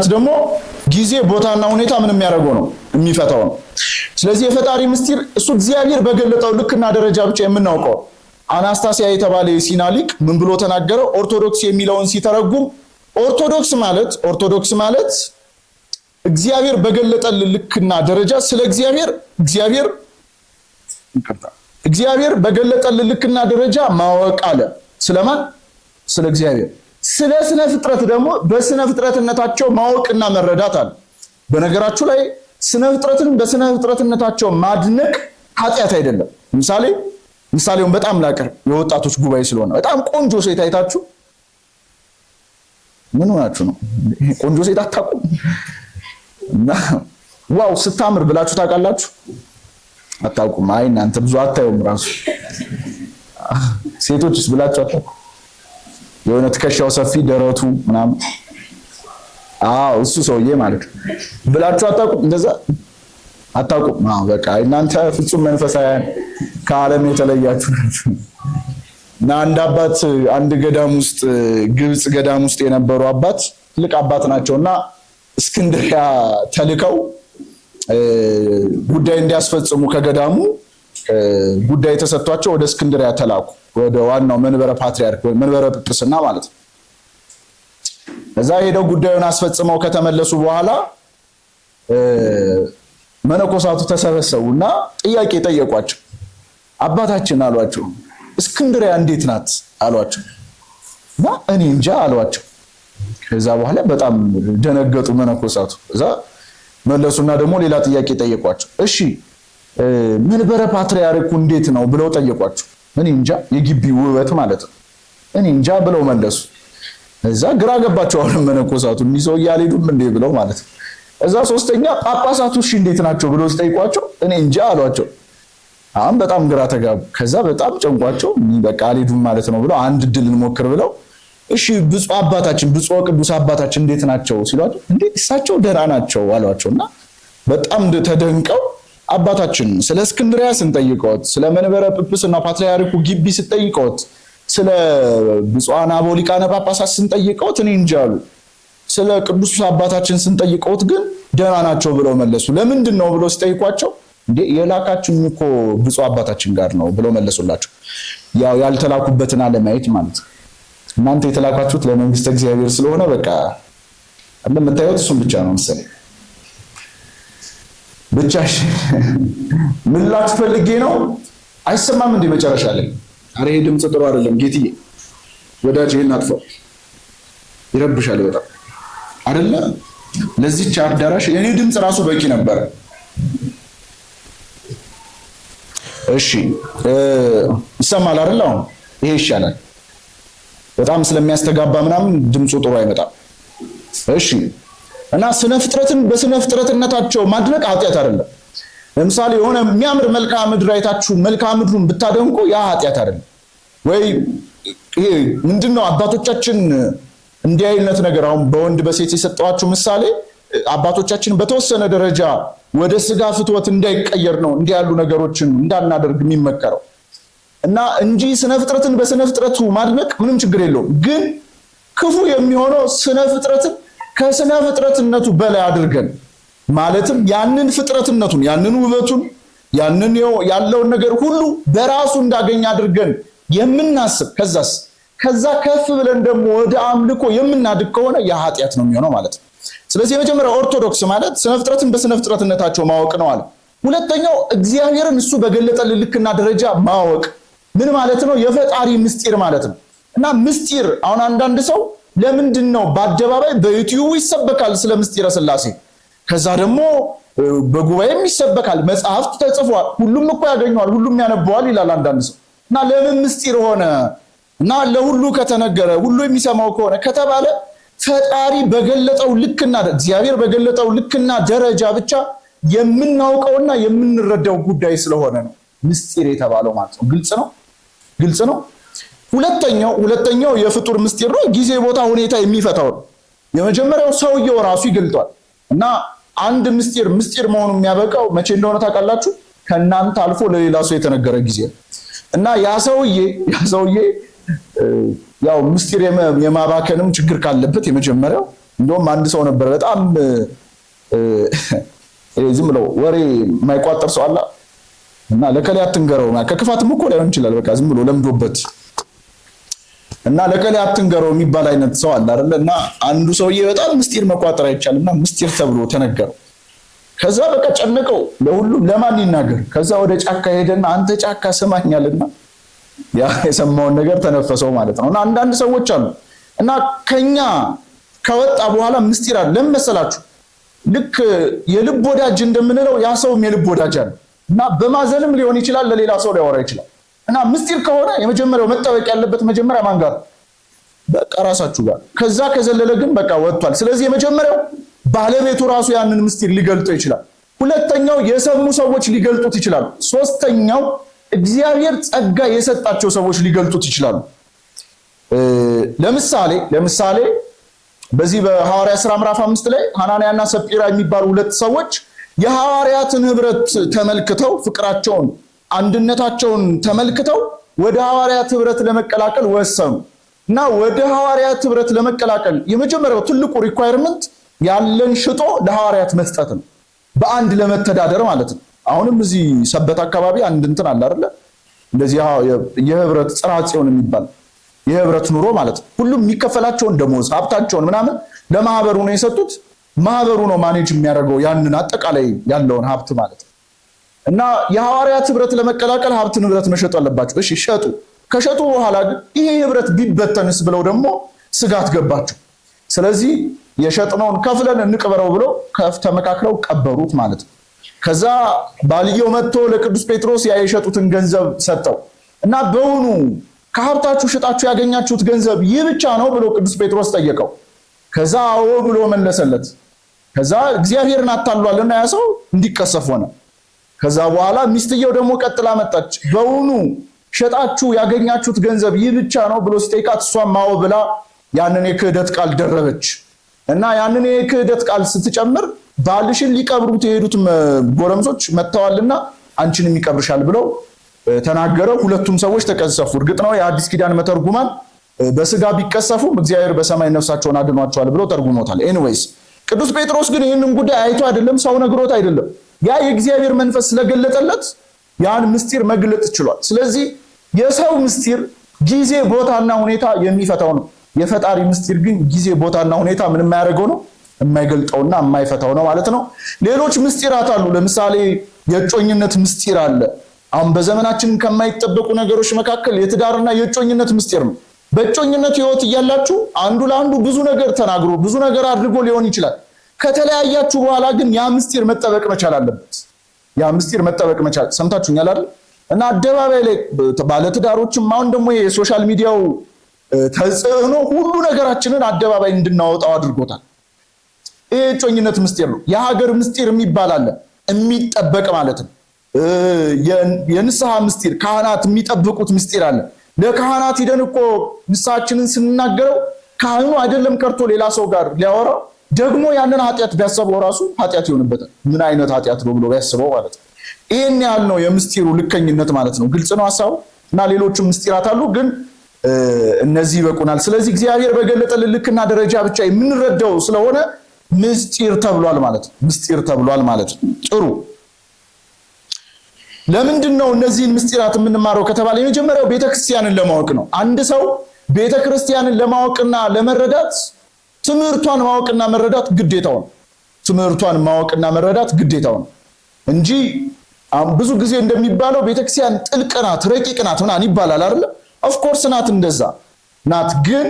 ማለት ደግሞ ጊዜ ቦታና ሁኔታ ምን የሚያደርገው ነው የሚፈታው ነው። ስለዚህ የፈጣሪ ምስጢር እሱ እግዚአብሔር በገለጠው ልክና ደረጃ ብቻ የምናውቀው። አናስታሲያ የተባለ የሲና ሊቅ ምን ብሎ ተናገረው? ኦርቶዶክስ የሚለውን ሲተረጉም ኦርቶዶክስ ማለት እግዚአብሔር በገለጠልን ልክና ደረጃ ስለ እግዚአብሔር በገለጠልን ልክና ደረጃ ማወቅ አለ። ስለማን? ስለ እግዚአብሔር። ስለ ስነ ፍጥረት ደግሞ በስነ ፍጥረትነታቸው ማወቅና መረዳት አለ። በነገራችሁ ላይ ስነ ፍጥረትን በስነ ፍጥረትነታቸው ማድነቅ ኃጢአት አይደለም። ምሳሌውን በጣም ላቀርብ፣ የወጣቶች ጉባኤ ስለሆነ በጣም ቆንጆ ሴት አይታችሁ ምን ሆናችሁ ነው? ቆንጆ ሴት አታውቁም? እና ዋው ስታምር ብላችሁ ታውቃላችሁ? አታውቁም? አይ እናንተ ብዙ አታዩም። ራሱ ሴቶችስ ብላችሁ አታውቁም? የሆነ ትከሻው ሰፊ ደረቱ ምናምን እሱ ሰውዬ ማለት ነው ብላችሁ አታውቁም? እንደዛ አታውቁም? በቃ እናንተ ፍጹም መንፈሳውያን ከዓለም የተለያችሁ ናችሁ። እና አንድ አባት አንድ ገዳም ውስጥ ግብጽ ገዳም ውስጥ የነበሩ አባት ትልቅ አባት ናቸውና እስክንድሪያ ተልከው ጉዳይ እንዲያስፈጽሙ ከገዳሙ ጉዳይ ተሰጥቷቸው ወደ እስክንድሪያ ተላኩ። ወደ ዋናው መንበረ ፓትርያርክ ወይ መንበረ ጵጵስና ማለት ነው። እዛ ሄደው ጉዳዩን አስፈጽመው ከተመለሱ በኋላ መነኮሳቱ ተሰበሰቡና ጥያቄ ጠየቋቸው። አባታችን አሏቸው፣ እስክንድሪያ እንዴት ናት አሏቸው። እና እኔ እንጃ አሏቸው። ከዛ በኋላ በጣም ደነገጡ መነኮሳቱ። እዛ መለሱና ደግሞ ሌላ ጥያቄ ጠየቋቸው። እሺ መንበረ ፓትርያርኩ እንዴት ነው ብለው ጠየቋቸው። እኔ እንጃ፣ የግቢው ውበት ማለት ነው። እኔ እንጃ ብለው መለሱ። እዛ ግራ ገባቸው አሁን መነኮሳቱ፣ እኒህ ሰው እያልሄዱም እንዴ ብለው ማለት ነው። እዛ ሶስተኛ ጳጳሳቱ እሺ እንዴት ናቸው ብለው ሲጠይቋቸው እኔ እንጃ አሏቸው። አሁን በጣም ግራ ተጋቡ። ከዛ በጣም ጨንቋቸው በቃ አልሄዱም ማለት ነው ብለው አንድ ድል እንሞክር ብለው እሺ ብፁዕ አባታችን ብፁዕ ቅዱስ አባታችን እንዴት ናቸው ሲሏቸው እንዴ እሳቸው ደህና ናቸው አሏቸውና በጣም ተደንቀው አባታችን ስለ እስክንድሪያ ስንጠይቀውት፣ ስለ መንበረ ጵጵስና ፓትርያርኩ ግቢ ስንጠይቀውት፣ ስለ ብፁዓን አበው ሊቃነ ጳጳሳት ስንጠይቀውት እኔ እንጃ አሉ። ስለ ቅዱስ አባታችን ስንጠይቀውት ግን ደህና ናቸው ብለው መለሱ። ለምንድን ነው ብለው ሲጠይቋቸው እንዴ የላካችሁኝ እኮ ብፁዕ አባታችን ጋር ነው ብለው መለሱላቸው። ያው ያልተላኩበትን አለማየት ማለት ነው። እናንተ የተላካችሁት ለመንግስተ እግዚአብሔር ስለሆነ በቃ እንደምታዩት እሱን ብቻ ነው መሰለኝ። ብቻ ምን ላችሁ ፈልጌ ነው? አይሰማም እንዴ መጨረሻ ላይ? አረ ይሄ ድምጽ ጥሩ አይደለም ጌትዬ፣ ወዳጅ ይሄን አጥፋው፣ ይረብሻል በጣም አይደለ? ለዚህች አዳራሽ የኔ ድምጽ ራሱ በቂ ነበር። እሺ ይሰማል አይደል? አሁን ይሄ ይሻላል። በጣም ስለሚያስተጋባ ምናምን ድምፁ ጥሩ አይመጣም። እሺ እና ስነ ፍጥረትን በስነ ፍጥረትነታቸው ማድነቅ ኃጢአት አይደለም። ለምሳሌ የሆነ የሚያምር መልክዓ ምድር አይታችሁ መልክዓ ምድሩን ብታደንቁ ያ ኃጢአት አይደለም። ወይ ይሄ ምንድነው አባቶቻችን እንዲህ አይነት ነገር አሁን በወንድ በሴት የሰጠዋችሁ ምሳሌ አባቶቻችን በተወሰነ ደረጃ ወደ ስጋ ፍትወት እንዳይቀየር ነው እንዲህ ያሉ ነገሮችን እንዳናደርግ የሚመከረው እና እንጂ ስነ ፍጥረትን በስነ ፍጥረቱ ማድነቅ ምንም ችግር የለውም። ግን ክፉ የሚሆነው ስነ ፍጥረትን ከስነ ፍጥረትነቱ በላይ አድርገን ማለትም ያንን ፍጥረትነቱን ያንን ውበቱን ያንን ያለውን ነገር ሁሉ በራሱ እንዳገኝ አድርገን የምናስብ ከዛ ከፍ ብለን ደግሞ ወደ አምልኮ የምናድግ ከሆነ ያ ኃጢአት ነው የሚሆነው ማለት ነው። ስለዚህ የመጀመሪያው ኦርቶዶክስ ማለት ስነ ፍጥረትን በስነ ፍጥረትነታቸው ማወቅ ነው አለ። ሁለተኛው እግዚአብሔርን እሱ በገለጠልን ልክና ደረጃ ማወቅ ምን ማለት ነው? የፈጣሪ ምስጢር ማለት ነው። እና ምስጢር አሁን አንዳንድ ሰው ለምንድን ነው በአደባባይ በዩቲዩብ ይሰበካል ስለ ምስጢረ ሥላሴ፣ ከዛ ደግሞ በጉባኤም ይሰበካል፣ መጽሐፍት ተጽፏል፣ ሁሉም እኮ ያገኘዋል፣ ሁሉም ያነበዋል ይላል አንዳንድ ሰው። እና ለምን ምስጢር ሆነ? እና ለሁሉ ከተነገረ ሁሉ የሚሰማው ከሆነ ከተባለ ፈጣሪ በገለጠው ልክና እግዚአብሔር በገለጠው ልክና ደረጃ ብቻ የምናውቀውና የምንረዳው ጉዳይ ስለሆነ ነው ምስጢር የተባለው ማለት ነው። ግልጽ ነው። ሁለተኛው የፍጡር ምስጢር ነው። ጊዜ፣ ቦታ፣ ሁኔታ የሚፈታው ነው። የመጀመሪያው ሰውየው ራሱ ይገልጧል። እና አንድ ምስጢር መሆኑን የሚያበቃው መቼ እንደሆነ ታውቃላችሁ? ከእናንተ አልፎ ለሌላ ሰው የተነገረ ጊዜ ነው። እና ያ ሰውዬ ያው ምስጢር የማባከንም ችግር ካለበት የመጀመሪያው እንደውም አንድ ሰው ነበር በጣም ዝም ብሎ ወሬ የማይቋጠር ሰው አለ እና ለከሌ አትንገረው ከክፋትም እኮ ላይሆን ይችላል በቃ ዝም ብሎ ለምዶበት እና ለከሌ አትንገረው የሚባል አይነት ሰው አለ አይደል እና አንዱ ሰውዬ በጣም ምስጢር መቋጠር አይቻልና ምስጢር ተብሎ ተነገረው ከዛ በቃ ጨነቀው ለሁሉም ለማን ይናገር ከዛ ወደ ጫካ ሄደና አንተ ጫካ ስማኛልና ያ የሰማውን ነገር ተነፈሰው ማለት ነው እና አንዳንድ ሰዎች አሉ እና ከኛ ከወጣ በኋላ ምስጢር አለ ለምሳላችሁ ልክ የልብ ወዳጅ እንደምንለው ያ ሰውም የልብ ወዳጅ አለ እና በማዘንም ሊሆን ይችላል ለሌላ ሰው ሊያወራ ይችላል እና ምስጢር ከሆነ የመጀመሪያው መጠበቅ ያለበት መጀመሪያ ማን ጋር በቃ ራሳችሁ ጋር ከዛ ከዘለለ ግን በቃ ወጥቷል ስለዚህ የመጀመሪያው ባለቤቱ ራሱ ያንን ምስጢር ሊገልጠው ይችላል ሁለተኛው የሰሙ ሰዎች ሊገልጡት ይችላሉ ሶስተኛው እግዚአብሔር ጸጋ የሰጣቸው ሰዎች ሊገልጡት ይችላሉ ለምሳሌ በዚህ በሐዋርያ ሥራ ምዕራፍ 5 ላይ ሐናንያና ሰጲራ የሚባሉ ሁለት ሰዎች የሐዋርያትን ህብረት ተመልክተው ፍቅራቸውን አንድነታቸውን ተመልክተው ወደ ሐዋርያት ህብረት ለመቀላቀል ወሰኑ እና ወደ ሐዋርያት ህብረት ለመቀላቀል የመጀመሪያው ትልቁ ሪኳየርመንት ያለን ሽጦ ለሐዋርያት መስጠት ነው በአንድ ለመተዳደር ማለት ነው አሁንም እዚህ ሰበት አካባቢ አንድ እንትን አለ አይደል እንደዚህ የህብረት ጽራጽዮን የሚባል የህብረት ኑሮ ማለት ነው ሁሉም የሚከፈላቸውን ደሞዝ ሀብታቸውን ምናምን ለማህበሩ ነው የሰጡት ማህበሩ ነው ማኔጅ የሚያደርገው ያንን አጠቃላይ ያለውን ሀብት ማለት ነው እና የሐዋርያት ህብረት ለመቀላቀል ሀብት ንብረት መሸጥ አለባቸው እሺ ሸጡ ከሸጡ በኋላ ግን ይሄ ህብረት ቢበተንስ ብለው ደግሞ ስጋት ገባቸው ስለዚህ የሸጥነውን ከፍለን እንቅበረው ብለው ተመካክረው ቀበሩት ማለት ነው ከዛ ባልየው መጥቶ ለቅዱስ ጴጥሮስ ያ የሸጡትን ገንዘብ ሰጠው እና በውኑ ከሀብታችሁ ሽጣችሁ ያገኛችሁት ገንዘብ ይህ ብቻ ነው ብሎ ቅዱስ ጴጥሮስ ጠየቀው ከዛ አዎ ብሎ መለሰለት ከዛ እግዚአብሔርን አታሏልና ያ ሰው እንዲቀሰፍ ሆነ ከዛ በኋላ ሚስትየው ደግሞ ቀጥላ መጣች በውኑ ሸጣችሁ ያገኛችሁት ገንዘብ ይህ ብቻ ነው ብሎ ሲጠይቃት እሷም አዎ ብላ ያንን የክህደት ቃል ደረበች እና ያንን የክህደት ቃል ስትጨምር ባልሽን ሊቀብሩት የሄዱት ጎረምሶች መጥተዋልና አንቺንም ይቀብርሻል ብለው ተናገረው ሁለቱም ሰዎች ተቀሰፉ እርግጥ ነው የአዲስ ኪዳን መተርጉማን በስጋ ቢቀሰፉም እግዚአብሔር በሰማይ ነፍሳቸውን አድኗቸዋል ብለው ተርጉሞታል ኤኒዌይስ ቅዱስ ጴጥሮስ ግን ይህንን ጉዳይ አይቶ አይደለም ሰው ነግሮት አይደለም ያ የእግዚአብሔር መንፈስ ስለገለጠለት ያን ምስጢር መግለጥ ይችላል ስለዚህ የሰው ምስጢር ጊዜ ቦታና ሁኔታ የሚፈታው ነው የፈጣሪ ምስጢር ግን ጊዜ ቦታና ሁኔታ ምን የማያደርገው ነው የማይገልጠውና የማይፈታው ነው ማለት ነው ሌሎች ምስጢራት አሉ ለምሳሌ የጮኝነት ምስጢር አለ አሁን በዘመናችን ከማይጠበቁ ነገሮች መካከል የትዳርና የጮኝነት ምስጢር ነው በጮኝነት ህይወት እያላችሁ አንዱ ለአንዱ ብዙ ነገር ተናግሮ ብዙ ነገር አድርጎ ሊሆን ይችላል ከተለያያችሁ በኋላ ግን ያ ምስጢር መጠበቅ መቻል አለበት ያ ምስጢር መጠበቅ መቻል ሰምታችሁኛል አይደል እና አደባባይ ላይ ባለ ትዳሮችም አሁን ደግሞ የሶሻል ሚዲያው ተጽዕኖ ሁሉ ነገራችንን አደባባይ እንድናወጣው አድርጎታል ይሄ ጮኝነት ምስጢር ነው የሀገር ምስጢር የሚባል አለ የሚጠበቅ ማለት ነው የንስሐ ምስጢር ካህናት የሚጠብቁት ምስጢር አለ ለካህናት ሄደን እኮ ንስሐችንን ስንናገረው ካህኑ አይደለም ቀርቶ ሌላ ሰው ጋር ሊያወራ ደግሞ ያንን ኃጢአት ቢያስበው ራሱ ኃጢአት ይሆንበታል ምን አይነት ኃጢአት ነው ብሎ ቢያስበው ማለት ነው ይሄን ያህል ነው የምስጢሩ ልከኝነት ማለት ነው ግልጽ ነው ሐሳቡ እና ሌሎችም ምስጢራት አሉ ግን እነዚህ ይበቁናል ስለዚህ እግዚአብሔር በገለጠልን ልክና ደረጃ ብቻ የምንረዳው ስለሆነ ምስጢር ተብሏል ማለት ነው ምስጢር ተብሏል ማለት ነው ጥሩ ለምንድነው እነዚህን ምስጢራት የምንማረው ከተባለ የመጀመሪያው ቤተክርስቲያንን ለማወቅ ነው አንድ ሰው ቤተክርስቲያንን ለማወቅና ለመረዳት ትምህርቷን ማወቅና መረዳት ግዴታው ነው ትምህርቷን ማወቅና መረዳት ግዴታው ነው እንጂ ብዙ ጊዜ እንደሚባለው ቤተክርስቲያን ጥልቅ ናት ረቂቅ ናት ምናምን ይባላል አይደል ኦፍ ኮርስ ናት እንደዛ ናት ግን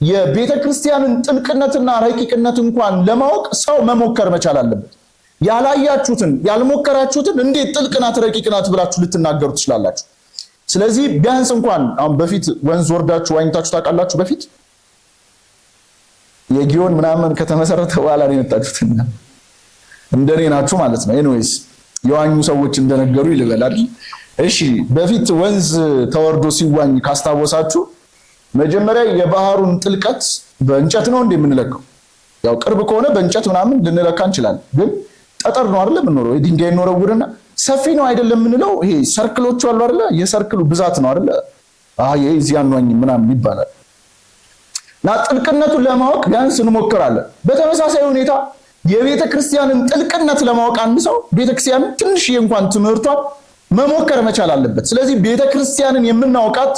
የቤተክርስቲያንን ጥልቅነትና ረቂቅነት እንኳን ለማወቅ ሰው መሞከር መቻል አለበት ያላያችሁትን ያልሞከራችሁትን እንዴት ጥልቅ ናት ረቂቅ ናት ብላችሁ ልትናገሩ ትችላላችሁ ስለዚህ ቢያንስ እንኳን አሁን በፊት ወንዝ ወርዳችሁ ዋኝታችሁ ታውቃላችሁ በፊት የጊዮን ምናምን ከተመሰረተ በኋላ ነው የመጣችሁትና እንደኔ ናችሁ ማለት ነው ኤኒዌይስ የዋኙ ሰዎች እንደነገሩ ይልበላል እሺ በፊት ወንዝ ተወርዶ ሲዋኝ ካስታወሳችሁ መጀመሪያ የባህሩን ጥልቀት በእንጨት ነው እንደምንለካው ያው ቅርብ ከሆነ በእንጨት ምናምን ልንለካ እንችላለን ግን ጠጠር ነው አይደል ምንኖረው የድንጋይ ኖረውርና ሰፊ ነው አይደለም ምንለው ይሄ ሰርክሎቹ አሉ አይደል የሰርክሉ ብዛት ነው አይደል ይሄ እዚያን ዋኝ ምናምን ይባላል ጥልቅነቱን ለማወቅ ቢያንስ እንሞክራለን። በተመሳሳይ ሁኔታ የቤተ ክርስቲያንን ጥልቅነት ለማወቅ አንድ ሰው ቤተ ክርስቲያን ትንሽዬ እንኳን ትምህርቷን መሞከር መቻል አለበት። ስለዚህ ቤተ ክርስቲያንን የምናውቃት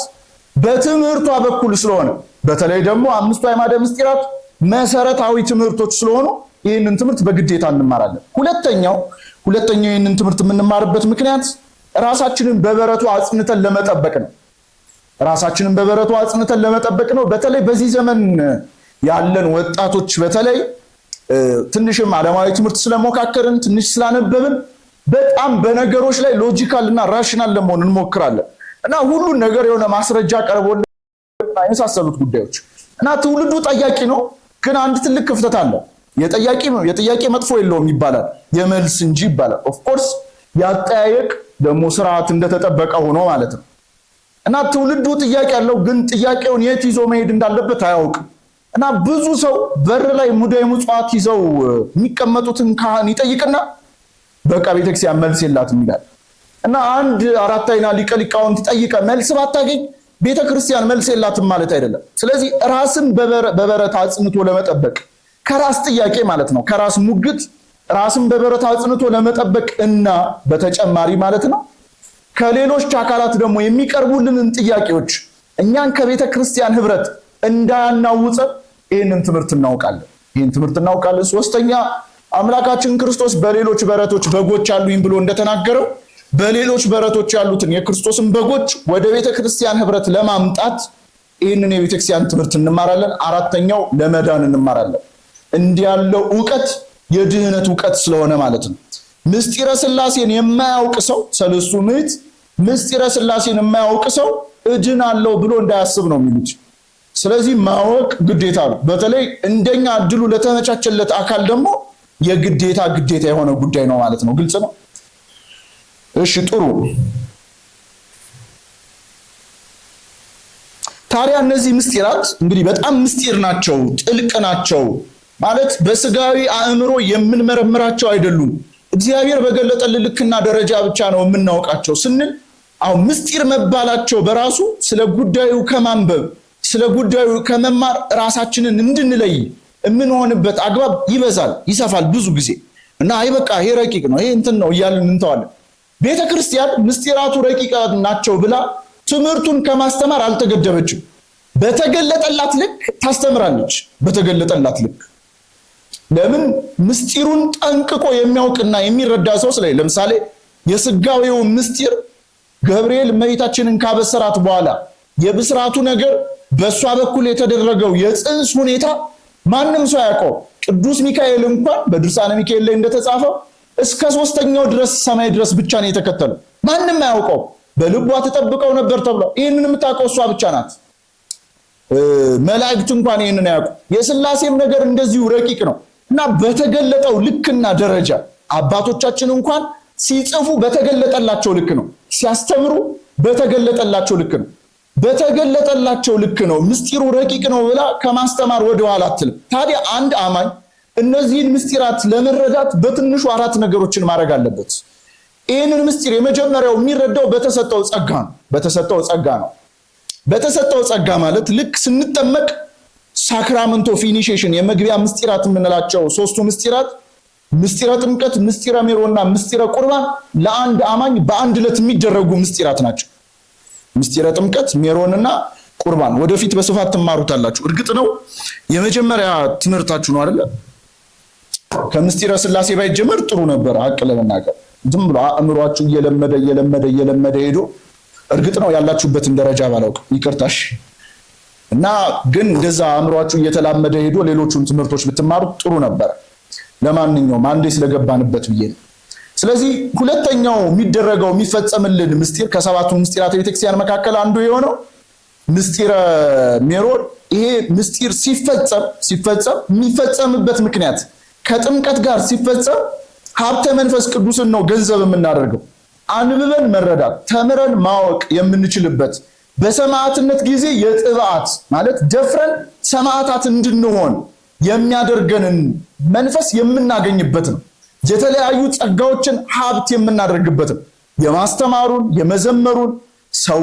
በትምህርቷ በኩል ስለሆነ በተለይ ደግሞ አምስቱ አዕማደ ምስጢራት መሰረታዊ ትምህርቶች ስለሆኑ ይህንን ትምህርት በግዴታ እንማራለን። ሁለተኛው ይህንን ትምህርት የምንማርበት ምክንያት ራሳችንን በበረቱ አጽንተን ለመጠበቅ ነው። በተለይ በዚህ ዘመን ያለን ወጣቶች በተለይ ትንሽም ዓለማዊ ትምህርት ስለሞካከርን ትንሽ ስላነበብን በጣም በነገሮች ላይ ሎጂካል እና ራሽናል ለመሆን እንሞክራለን እና ሁሉን ነገር የሆነ ማስረጃ ቀርቦልን የመሳሰሉት ጉዳዮች እና ትውልዱ ጠያቂ ነው፣ ግን አንድ ትልቅ ክፍተት አለ። የጠያቂ መጥፎ የለውም ይባላል፣ የመልስ እንጂ ይባላል። ኦፍ ኮርስ ያጠያየቅ ደግሞ ስርዓት እንደተጠበቀ ሆኖ ማለት ነው እና ትውልዱ ጥያቄ ያለው ግን ጥያቄውን የት ይዞ መሄድ እንዳለበት አያውቅም እና ብዙ ሰው በር ላይ ሙዳየ ምጽዋት ይዘው የሚቀመጡትን ካህን ይጠይቅና በቃ ቤተክርስቲያን መልስ የላትም ይላል እና አንድ አራት አይና ሊቀ ሊቃውንት ይጠይቀ መልስ ባታገኝ ቤተክርስቲያን መልስ የላትም ማለት አይደለም። ስለዚህ ራስን በበረት አጽንቶ ለመጠበቅ ከራስ ጥያቄ ማለት ነው ከራስ ሙግት ራስን በበረት አጽንቶ ለመጠበቅ እና በተጨማሪ ማለት ነው ከሌሎች አካላት ደግሞ የሚቀርቡልንን ጥያቄዎች እኛን ከቤተክርስቲያን ህብረት እንዳያናውጽ ይህንን ትምህርት እናውቃለን። ሶስተኛ አምላካችን ክርስቶስ በሌሎች በረቶች በጎች አሉኝ ብሎ እንደተናገረው በሌሎች በረቶች ያሉትን የክርስቶስን በጎች ወደ ቤተክርስቲያን ህብረት ለማምጣት ይህንን የቤተክርስቲያን ትምህርት እንማራለን። አራተኛው ለመዳን እንማራለን። እንዲህ ያለው ዕውቀት የድህነት ዕውቀት ስለሆነ ማለት ነው። ምስጢረ ሥላሴን የማያውቅ ሰው ሰለስቱ ምዕት ምስጢረ ሥላሴን የማያውቅ ሰው እድናለሁ ብሎ እንዳያስብ ነው የሚሉት። ስለዚህ ማወቅ ግዴታ ነው። በተለይ እንደኛ እድሉ ለተመቻቸለት አካል ደግሞ የግዴታ የሆነ ጉዳይ ነው ማለት ነው። ግልጽ ነው። እሺ ጥሩ። ታዲያ እነዚህ ምስጢራት እንግዲህ በጣም ምስጢር ናቸው፣ ጥልቅ ናቸው ማለት በስጋዊ አእምሮ የምንመረምራቸው አይደሉም። እግዚአብሔር በገለጠልን ልክና ደረጃ ብቻ ነው የምናውቃቸው ስንል አሁን ምስጢር መባላቸው በራሱ ስለ ጉዳዩ ከማንበብ ስለ ጉዳዩ ከመማር ራሳችንን እንድንለይ የምንሆንበት አግባብ ይሰፋል ብዙ ጊዜ እና በቃ ይሄ ረቂቅ ነው ይሄ እንትን ነው እያልን እንተዋለን። ቤተክርስቲያን ምስጢራቱ ረቂቅ ናቸው ብላ ትምህርቱን ከማስተማር አልተገደበችም። በተገለጠላት ልክ ታስተምራለች። በተገለጠላት ልክ ለምን ምስጢሩን ጠንቅቆ የሚያውቅና የሚረዳ ሰው ስለ ለምሳሌ የስጋዌው ምስጢር ገብርኤል እመቤታችንን ካበሰራት በኋላ የብስራቱ ነገር በሷ በኩል የተደረገው የጽንስ ሁኔታ ማንም ሰው ያውቀው። ቅዱስ ሚካኤል እንኳን በድርሳነ ሚካኤል ላይ እንደተጻፈው እስከ 3ኛው ድረስ ሰማይ ድረስ ብቻ ነው የተከተለው። ማንም አያውቀው፣ በልቧ ተጠብቀው ነበር ተብሎ ይሄንን የምታውቀው እሷ ብቻ ናት። መላእክት እንኳን ይሄንን ያውቁ። የሥላሴም ነገር እንደዚሁ ረቂቅ ነው እና በተገለጠው ልክና ደረጃ አባቶቻችን እንኳን ሲጽፉ በተገለጠላቸው ልክ ነው፣ ሲያስተምሩ በተገለጠላቸው ልክ ነው። ምስጢሩ ረቂቅ ነው ብላ ከማስተማር ወደ ኋላ አትልም። ታዲያ አንድ አማኝ እነዚህን ምስጢራት ለመረዳት በትንሹ 4 ነገሮችን ማድረግ አለበት። ይህንን ምስጢር የመጀመሪያው የሚረዳው በተሰጠው ጸጋ ማለት ልክ ስንጠመቅ ሳክራመንት ኦፍ ኢኒሺዬሽን የመግቢያ ምስጢራት የምንላቸው 3ቱ ምስጢራት ምስጢረ ጥምቀት፣ ምስጢረ ሜሮንና ምስጢረ ቁርባን ለአንድ አማኝ በአንድ ዕለት የሚደረጉ ምስጢራት ናቸው። ምስጢረ ጥምቀት፣ ሜሮንና ቁርባን ወደፊት በስፋት ትማሩታላችሁ። እርግጥ ነው የመጀመሪያ ትምህርታችሁ ነው አይደለ? ከምስጢረ ሥላሴ ባይጀመር ጥሩ ነበር። ሀቅ ለመናገር ዝም ብሎ አእምሯችሁ እየለመደ ሄዶ እርግጥ ነው ያላችሁበትን ደረጃ ባላውቅ ይቅርታሽ እና ግን እንደዛ አእምሯችሁ እየተላመደ ሄዶ ሌሎቹን ትምህርቶች ብትማሩ ጥሩ ነበር። ለማንኛውም አንዴ ስለገባንበት ብዬ ነው። ስለዚህ ሁለተኛው የሚፈጸምልን ምስጢር ከ7ቱ ምስጢራት ቤተክርስቲያን መካከል አንዱ የሆነው ምስጢረ ሜሮን። ይሄ ምስጢር ሲፈጸም የሚፈጸምበት ምክንያት ከጥምቀት ጋር ሲፈጸም ሀብተ መንፈስ ቅዱስን ነው ገንዘብ የምናደርገው። አንብበን መረዳት ተምረን ማወቅ የምንችልበት በሰማዕትነት ጊዜ የጥብዓት ማለት ደፍረን ሰማዕታት እንድንሆን የሚያደርገንን መንፈስ የምናገኝበት ነው። የተለያዩ ጸጋዎችን ሀብት የምናደርግበት ነው። የማስተማሩን፣ የመዘመሩን፣ ሰው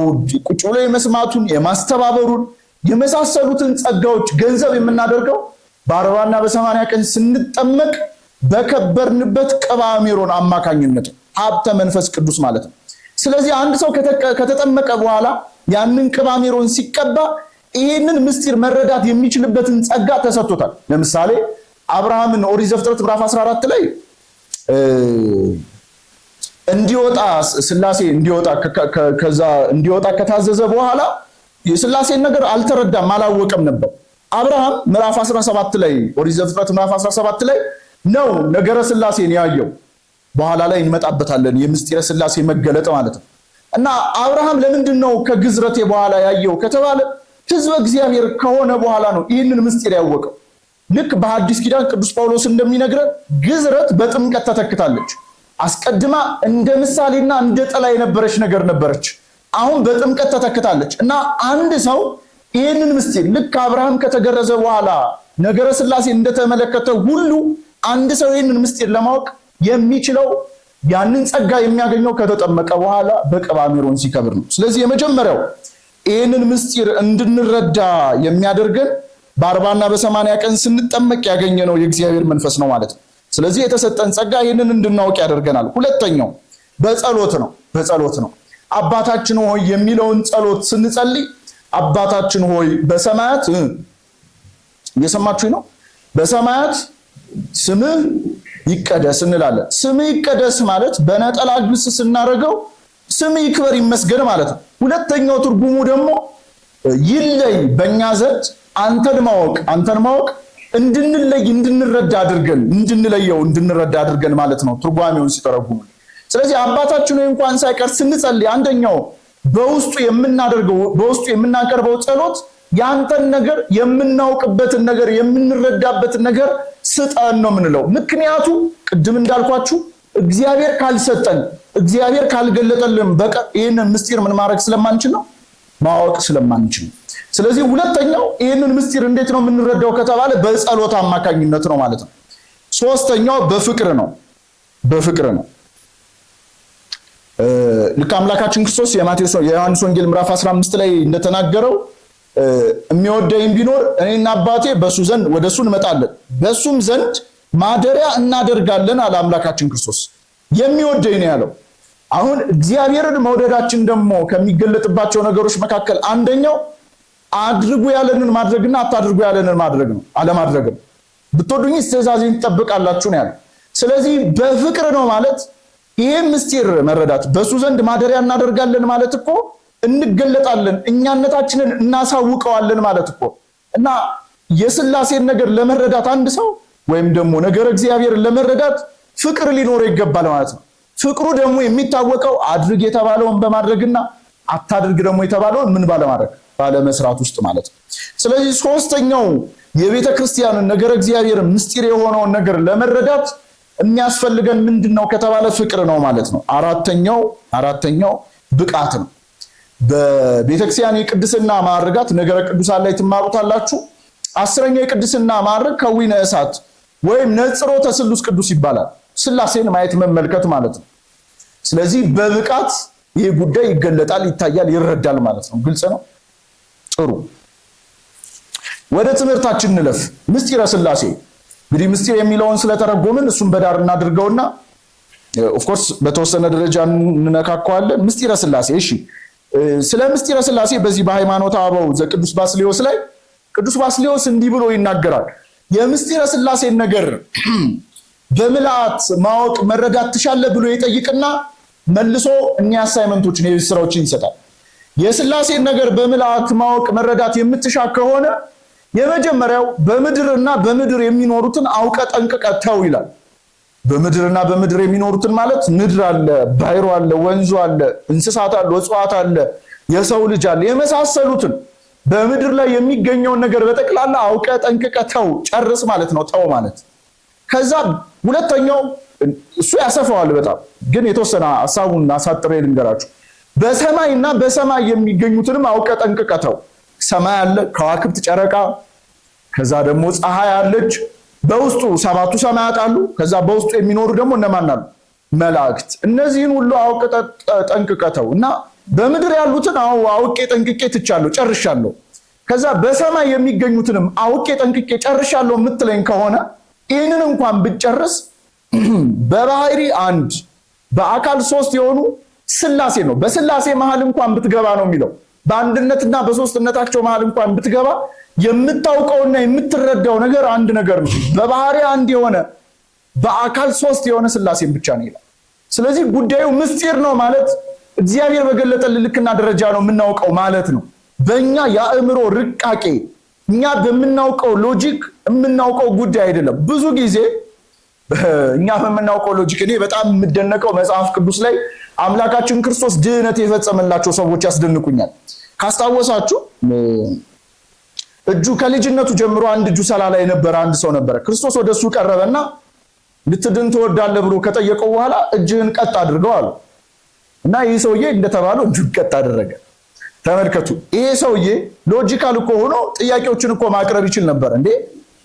ቁጭ ብሎ የመስማቱን፣ የማስተባበሩን፣ የመሳሰሉትን ጸጋዎች ገንዘብ የምናደርገው በ40 እና በ80 ቀን ስንጠመቅ በከበርንበት ቅባ ሜሮን አማካኝነት ሀብተ መንፈስ ቅዱስ ማለት ነው። ስለዚህ አንድ ሰው ከተጠመቀ በኋላ ያንን ቅባ ሜሮን ሲቀባ ይሄንን ምስጢር መረዳት የሚችልበትን ጸጋ ተሰጥቶታል። ለምሳሌ አብርሃምን ኦሪት ዘፍጥረት ምዕራፍ 14 ላይ እንዲወጣ ስላሴ እንዲወጣ ከታዘዘ በኋላ የስላሴን ነገር አልተረዳም፣ አላወቀም ነበር። አብርሃም ምዕራፍ 17 ላይ ኦሪት ዘፍጥረት ምዕራፍ 17 ላይ ነው ነገረ ስላሴን ያየው። በኋላ ላይ እንመጣበታለን፣ የምስጢረ ስላሴ መገለጥ ማለት ነው። እና አብርሃም ለምንድን ነው ከግዝረቴ በኋላ ያየው ከተባለ ሕዝበ እግዚአብሔር ከሆነ በኋላ ነው ይህንን ምስጢር ያወቀው። ልክ በሐዲስ ኪዳን ቅዱስ ጳውሎስ እንደሚነግረን ግዝረት በጥምቀት ተተክታለች። አስቀድማ እንደ ምሳሌና እንደ ጥላ የነበረች ነገር ነበረች፣ አሁን በጥምቀት ተተክታለች። እና አንድ ሰው ይህንን ምስጢር ልክ አብርሃም ከተገረዘ በኋላ ነገረ ስላሴ እንደተመለከተ ሁሉ አንድ ሰው ይህንን ምስጢር ለማወቅ የሚችለው ያንን ጸጋ የሚያገኘው ከተጠመቀ በኋላ በቅባ ሜሮን ሲከብር ነው። ስለዚህ የመጀመሪያው ይህንን ምስጢር እንድንረዳ የሚያደርገን በ40 እና በ80 ቀን ስንጠመቅ ያገኘነው የእግዚአብሔር መንፈስ ነው ማለት ነው። ስለዚህ የተሰጠን ጸጋ ይህንን እንድናውቅ ያደርገናል። ሁለተኛው በጸሎት ነው። አባታችን ሆይ የሚለውን ጸሎት ስንጸልይ አባታችን ሆይ በሰማያት እየሰማችሁኝ ነው? በሰማያት ስምህ ይቀደስ እንላለን። ስምህ ይቀደስ ማለት በነጠላ ግስ ስናደርገው ስምህ ይክበር ይመስገን ማለት ነው። ሁለተኛው ትርጉሙ ደግሞ ይለይ በእኛ ዘንድ አንተን ማወቅ እንድንለይ እንድንረዳ አድርገን ማለት ነው ትርጓሜውን ሲተረጉሙ። ስለዚህ አባታችን ሆይ እንኳን ሳይቀር ስንጸልይ አንደኛው በውስጡ የምናቀርበው ጸሎት ያንተን ነገር የምናውቅበትን ነገር የምንረዳበትን ነገር ስጠን ነው የምንለው። ምክንያቱም ቅድም እንዳልኳችሁ እግዚአብሔር ካልሰጠን እግዚአብሔር ካልገለጠልን በቀር ይህንን ምስጢር ምን ማድረግ ስለማንችል ነው ማወቅ ስለማንችል። ስለዚህ ሁለተኛው ይህንን ምስጢር እንዴት ነው የምንረዳው ከተባለ በጸሎት አማካኝነት ነው ማለት ነው። ሶስተኛው በፍቅር ነው። ልክ አምላካችን ክርስቶስ የዮሐንስ ወንጌል ምዕራፍ 15 ላይ እንደተናገረው የሚወደኝ ቢኖር እኔና አባቴ በሱ ዘንድ ወደሱ እንመጣለን በሱም ዘንድ ማደሪያ እናደርጋለን አለ አምላካችን ክርስቶስ። የሚወደኝ ነው ያለው። አሁን እግዚአብሔርን መውደዳችን ደግሞ ከሚገለጥባቸው ነገሮች መካከል አንደኛው አድርጉ ያለንን ማድረግና አታድርጉ ያለንን ማድረግ ነው አለማድረግ ነው። ብትወዱኝ ትእዛዜን ትጠብቃላችሁ ነው ያለው። ስለዚህ በፍቅር ነው ማለት ይሄ ምስጢር መረዳት በሱ ዘንድ ማደሪያ እናደርጋለን ማለት እኮ እንገለጣለን፣ እኛነታችንን እናሳውቀዋለን ማለት እኮ። እና የስላሴን ነገር ለመረዳት አንድ ሰው ወይም ደግሞ ነገር እግዚአብሔርን ለመረዳት ፍቅር ሊኖረው ይገባል ማለት ነው። ፍቅሩ ደግሞ የሚታወቀው አድርግ የተባለውን በማድረግና አታድርግ ደግሞ የተባለውን ምን ባለማድረግ ባለመስራት ውስጥ ማለት ነው። ስለዚህ ሶስተኛው የቤተ ክርስቲያንን ነገር እግዚአብሔርን ምስጢር የሆነውን ነገር ለመረዳት የሚያስፈልገን ምንድነው ከተባለ ፍቅር ነው ማለት ነው። አራተኛው ብቃት ነው። በቤተክርስቲያን የቅድስና ማዕርጋት ነገረ ቅዱሳን ላይ ትማሩታላችሁ። 10ኛው የቅድስና ማዕርግ ከዊነ እሳት ወይም ነጽሮተ ስሉስ ቅዱስ ይባላል። ስላሴን ማየት መመልከት ማለት ነው። ስለዚህ በብቃት ይህ ጉዳይ ይገለጣል፣ ይታያል፣ ይረዳል ማለት ነው። ግልጽ ነው። ጥሩ፣ ወደ ትምህርታችን እንለፍ። ምስጢረ ስላሴ እንግዲህ ምስጢር የሚለውን ስለተረጎምን እሱን በዳር እናድርገውና ኦፍኮርስ በተወሰነ ደረጃ እንነካከዋለን። ምስጢረ ስላሴ እሺ። ስለ ምስጢረ ስላሴ በዚህ በሃይማኖተ አበው ዘቅዱስ ባስልዮስ ላይ ቅዱስ ባስልዮስ እንዲህ ብሎ ይናገራል። የምስጢረ ስላሴን ነገር በምልአት ማወቅ መረዳት ትሻለህ ብሎ ይጠይቅና መልሶ እኛ አሳይመንቶችን የቤት ስራዎችን ይሰጣል። የስላሴን ነገር በምልአት ማወቅ መረዳት የምትሻ ከሆነ የመጀመሪያው በምድርና በምድር የሚኖሩትን አውቀ ጠንቅቀ ተው ይላል። በምድርና በምድር የሚኖሩትን ማለት ምድር አለ፣ ባሕሩ አለ፣ ወንዙ አለ፣ እንስሳት አለ፣ እጽዋት አለ፣ የሰው ልጅ አለ፣ የመሳሰሉትን በምድር ላይ የሚገኘውን ነገር በጠቅላላ አውቀ ጠንቅቀ ተው፣ ጨርስ ማለት ነው። ተው ማለት ከዛ ሁለተኛው እሱ ያሰፋዋል በጣም ግን የተወሰነ ሐሳቡን አሳጥሬ ልንገራችሁ። በሰማይና በሰማይ የሚገኙትንም አውቀ ጠንቅቀ ተው። ሰማይ አለ፣ ከዋክብት፣ ጨረቃ፣ ከዛ ደግሞ ፀሐይ አለች፣ በውስጡ 7ቱ ሰማያት አሉ። ከዛ በውስጡ የሚኖሩ ደግሞ እነማን አሉ? መላእክት። እነዚህን ሁሉ አውቀ ጠንቅቀ ተው እና በምድር ያሉትን አውቄ ጠንቅቄ ትቻለሁ፣ ጨርሻለሁ። ከዛ በሰማይ የሚገኙትንም አውቄ ጠንቅቄ ጨርሻለሁ የምትለኝ ከሆነ ይህንን እንኳን ብጨርስ በባህሪ አንድ በአካል ሶስት የሆኑ ስላሴ ነው። በስላሴ መሃል እንኳን ብትገባ ነው የሚለው። በአንድነትና በሶስትነታቸው መሃል እንኳን ብትገባ የምታውቀውና የምትረዳው ነገር አንድ ነገር ነው። በባህሪ አንድ የሆነ በአካል ሶስት የሆነ ስላሴን ብቻ ነው ይላል። ስለዚህ ጉዳዩ ምስጢር ነው ማለት እግዚአብሔር በገለጠልን ልክና ደረጃ ነው የምናውቀው ማለት ነው። በእኛ የአእምሮ ርቃቄ እኛ በምናውቀው ሎጂክ የምናውቀው ጉዳይ አይደለም። ብዙ ጊዜ እኛ በምናውቀው ሎጂክ እኔ በጣም የምደነቀው መጽሐፍ ቅዱስ ላይ አምላካችን ክርስቶስ ድህነት የፈጸመላቸው ሰዎች ያስደንቁኛል። ካስታወሳችሁ እጁ ከልጅነቱ ጀምሮ አንድ እጁ ሰላላ የነበረ አንድ ሰው ነበረ። ክርስቶስ ወደሱ ቀረበና ልትድን ትወዳለህ ብሎ ከጠየቀው በኋላ እጅህን ቀጥ አድርገው አሉ እና ይህ ሰውዬ እንደተባለው እጁን ቀጥ አደረገ። ተመልከቱ። ይሄ ሰውዬ ሎጂካል እኮ ሆኖ ጥያቄዎችን እኮ ማቅረብ ይችል ነበር። እንዴ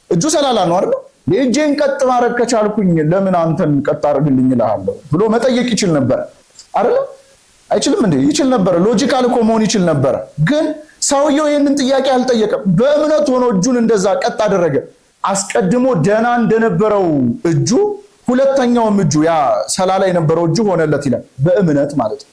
እጁ ሰላላ ነው አይደል? እጄን ቀጥ ማድረግ ከቻልኩኝ ለምን አንተን ቀጥ አድርግልኝ እልሃለሁ ብሎ መጠየቅ ይችል ነበር አይደል? አይችልም እንዴ? ይችል ነበር። ሎጂካል እኮ መሆን ይችል ነበር። ግን ሰውየው ይህንን ጥያቄ አልጠየቀም። በእምነት ሆኖ እጁን እንደዛ ቀጥ አደረገ። አስቀድሞ ደህና እንደነበረው እጁ ሁለተኛውም እጁ ያ ሰላላ የነበረው እጁ ሆነለት ይላል። በእምነት ማለት ነው።